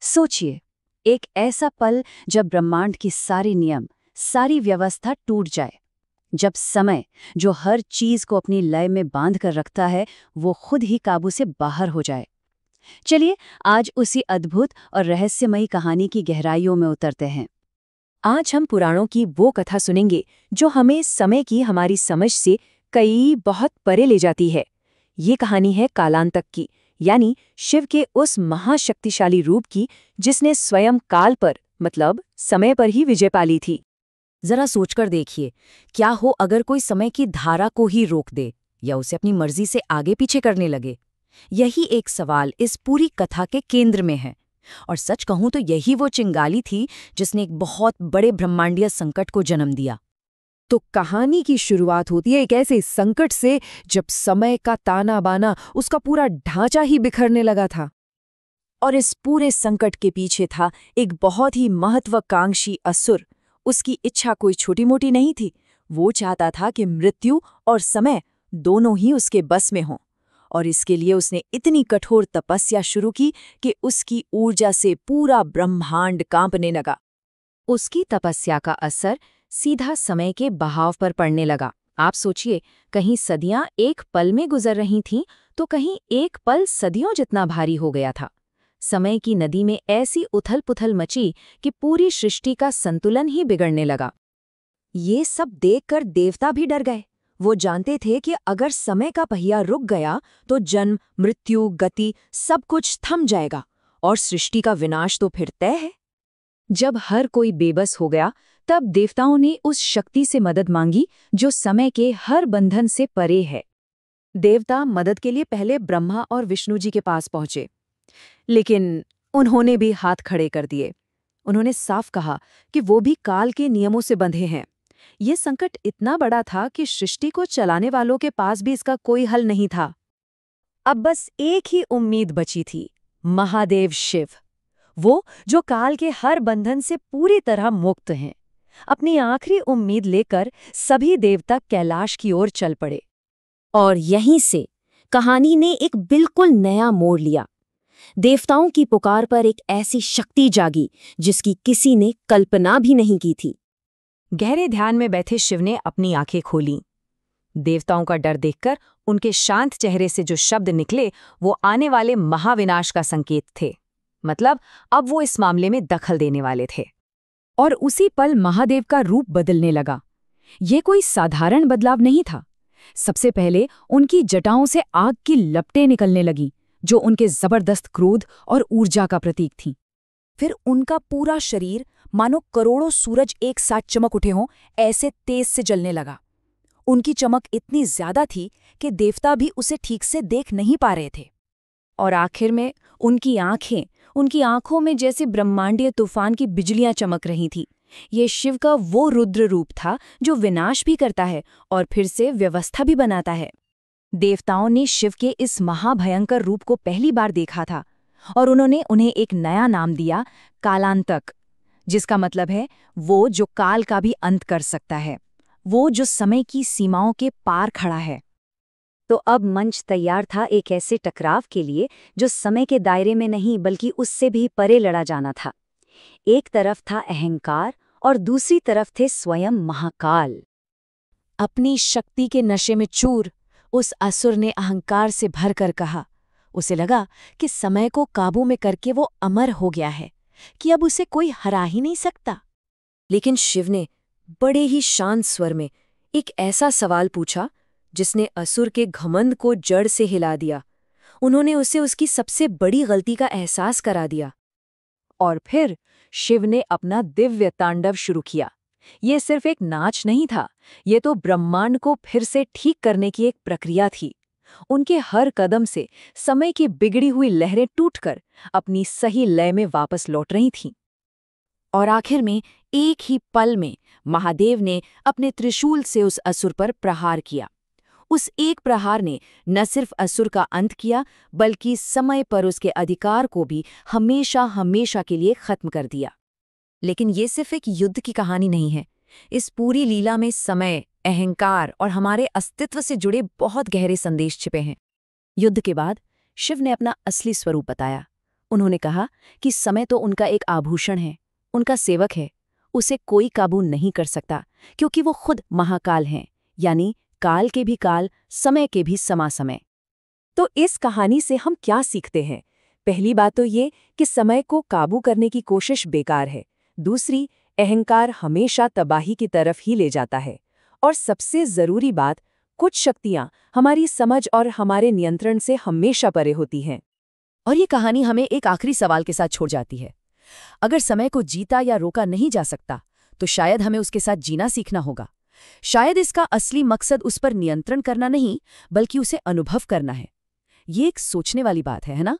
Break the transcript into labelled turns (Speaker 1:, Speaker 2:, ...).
Speaker 1: सोचिए, एक ऐसा पल जब ब्रह्मांड की सारी नियम, सारी व्यवस्था टूट जाए, जब समय, जो हर चीज को अपनी लय में बांध कर रखता है, वो खुद ही काबू से बाहर हो जाए। चलिए, आज उसी अद्भुत और रहस्यमयी कहानी की गहराइयों में उतरते हैं।
Speaker 2: आज हम पुराणों की वो कथा सुनेंगे जो हमें समय की हमारी समझ से कई बहुत परे ले जाती है। ये कहानी है कालांतक की, यानी शिव के उस महाशक्तिशाली रूप की जिसने स्वयं काल पर मतलब समय पर ही विजय पाली थी। जरा सोचकर देखिए, क्या हो अगर कोई समय की धारा को ही रोक दे या उसे अपनी मर्जी से आगे पीछे करने लगे। यही एक सवाल इस पूरी कथा के केंद्र में है। और सच कहूं तो यही वो चिंगारी थी जिसने एक बहुत बड़े ब्रह्मांडीय संकट को जन्म दिया। तो कहानी की शुरुआत होती है एक ऐसे संकट से जब समय का ताना बाना, उसका पूरा ढांचा ही बिखरने लगा था। और इस पूरे संकट के पीछे था एक बहुत ही महत्वाकांक्षी असुर। उसकी इच्छा कोई छोटी मोटी नहीं थी। वो चाहता था कि मृत्यु और समय दोनों ही उसके बस में हों। और इसके लिए उसने इतनी कठोर तपस्या शुरू की कि उसकी ऊर्जा से पूरा ब्रह्मांड कांपने लगा। उसकी तपस्या का असर सीधा समय के बहाव पर पड़ने लगा। आप सोचिए, कहीं सदियां एक पल में गुजर रही थीं, तो कहीं एक पल सदियों जितना भारी हो गया था। समय की नदी में ऐसी उथल-पुथल मची कि पूरी सृष्टि का संतुलन ही बिगड़ने लगा। ये सब देखकर देवता भी डर गए। वो जानते थे कि अगर समय का पहिया रुक गया तो जन्म, मृत्यु, गति सब कुछ थम जाएगा और सृष्टि का विनाश तो फिर तय है। जब हर कोई बेबस हो गया, तब देवताओं ने उस शक्ति से मदद मांगी जो समय के हर बंधन से परे है। देवता मदद के लिए पहले ब्रह्मा और विष्णु जी के पास पहुंचे, लेकिन उन्होंने भी हाथ खड़े कर दिए। उन्होंने साफ कहा कि वो भी काल के नियमों से बंधे हैं। ये संकट इतना बड़ा था कि सृष्टि को चलाने वालों के पास भी इसका कोई हल नहीं था। अब बस एक ही उम्मीद बची थी, महादेव शिव। वो जो काल के हर बंधन से पूरी तरह मुक्त हैं। अपनी आखिरी उम्मीद लेकर सभी देवता कैलाश की ओर चल पड़े। और यहीं से कहानी ने एक बिल्कुल नया मोड़ लिया। देवताओं की पुकार पर एक ऐसी शक्ति जागी जिसकी किसी ने कल्पना भी नहीं की थी। गहरे ध्यान में बैठे शिव ने अपनी आंखें खोलीं। देवताओं का डर देखकर उनके शांत चेहरे से जो शब्द निकले वो आने वाले महाविनाश का संकेत थे। मतलब अब वो इस मामले में दखल देने वाले थे। और उसी पल महादेव का रूप बदलने लगा। ये कोई साधारण बदलाव नहीं था। सबसे पहले उनकी जटाओं से आग की लपटें निकलने लगीं, जो उनके जबरदस्त क्रोध और ऊर्जा का प्रतीक थीं। फिर उनका पूरा शरीर मानो करोड़ों सूरज एक साथ चमक उठे हों, ऐसे तेज से जलने लगा। उनकी चमक इतनी ज्यादा थी कि देवता भी उसे ठीक से देख नहीं पा रहे थे। और आखिर में उनकी आंखों में जैसे ब्रह्मांडीय तूफान की बिजलियां चमक रही थी। ये शिव का वो रुद्र रूप था जो विनाश भी करता है और फिर से व्यवस्था भी बनाता है। देवताओं ने शिव के इस महाभयंकर रूप को पहली बार देखा था और उन्होंने उन्हें एक नया नाम दिया, कालांतक, जिसका मतलब है वो जो काल का भी अंत कर सकता है, वो जो समय की सीमाओं के पार खड़ा है।
Speaker 1: तो अब मंच तैयार था एक ऐसे टकराव के लिए जो समय के दायरे में नहीं बल्कि उससे भी परे लड़ा जाना था। एक तरफ था अहंकार और दूसरी तरफ थे स्वयं महाकाल।
Speaker 2: अपनी शक्ति के नशे में चूर उस असुर ने अहंकार से भरकर कहा। उसे लगा कि समय को काबू में करके वो अमर हो गया है, कि अब उसे कोई हरा ही नहीं सकता। लेकिन शिव ने बड़े ही शांत स्वर में एक ऐसा सवाल पूछा जिसने असुर के घमंड को जड़ से हिला दिया। उन्होंने उसे उसकी सबसे बड़ी गलती का एहसास करा दिया। और फिर शिव ने अपना दिव्य तांडव शुरू किया। ये सिर्फ एक नाच नहीं था, ये तो ब्रह्मांड को फिर से ठीक करने की एक प्रक्रिया थी। उनके हर कदम से समय की बिगड़ी हुई लहरें टूटकर अपनी सही लय में वापस लौट रही थीं। और आखिर में एक ही पल में महादेव ने अपने त्रिशूल से उस असुर पर प्रहार किया। उस एक प्रहार ने न सिर्फ असुर का अंत किया, बल्कि समय पर उसके अधिकार को भी हमेशा हमेशा के लिए खत्म कर दिया। लेकिन ये सिर्फ एक युद्ध की कहानी नहीं है। इस पूरी लीला में समय, अहंकार और हमारे अस्तित्व से जुड़े बहुत गहरे संदेश छिपे हैं। युद्ध के बाद शिव ने अपना असली स्वरूप बताया। उन्होंने कहा कि समय तो उनका एक आभूषण है, उनका सेवक है, उसे कोई काबू नहीं कर सकता, क्योंकि वो खुद महाकाल हैं, यानी काल के भी काल, समय के भी समासमय। तो इस कहानी से हम क्या सीखते हैं? पहली बात तो ये कि समय को काबू करने की कोशिश बेकार है। दूसरी, अहंकार हमेशा तबाही की तरफ ही ले जाता है। और सबसे ज़रूरी बात, कुछ शक्तियाँ हमारी समझ और हमारे नियंत्रण से हमेशा परे होती हैं।
Speaker 1: और ये कहानी हमें एक आखिरी सवाल के साथ छोड़ जाती है। अगर समय को जीता या रोका नहीं जा सकता, तो शायद हमें उसके साथ जीना सीखना होगा। शायद इसका असली मकसद उस पर नियंत्रण करना नहीं, बल्कि उसे अनुभव करना है। ये एक सोचने वाली बात है ना?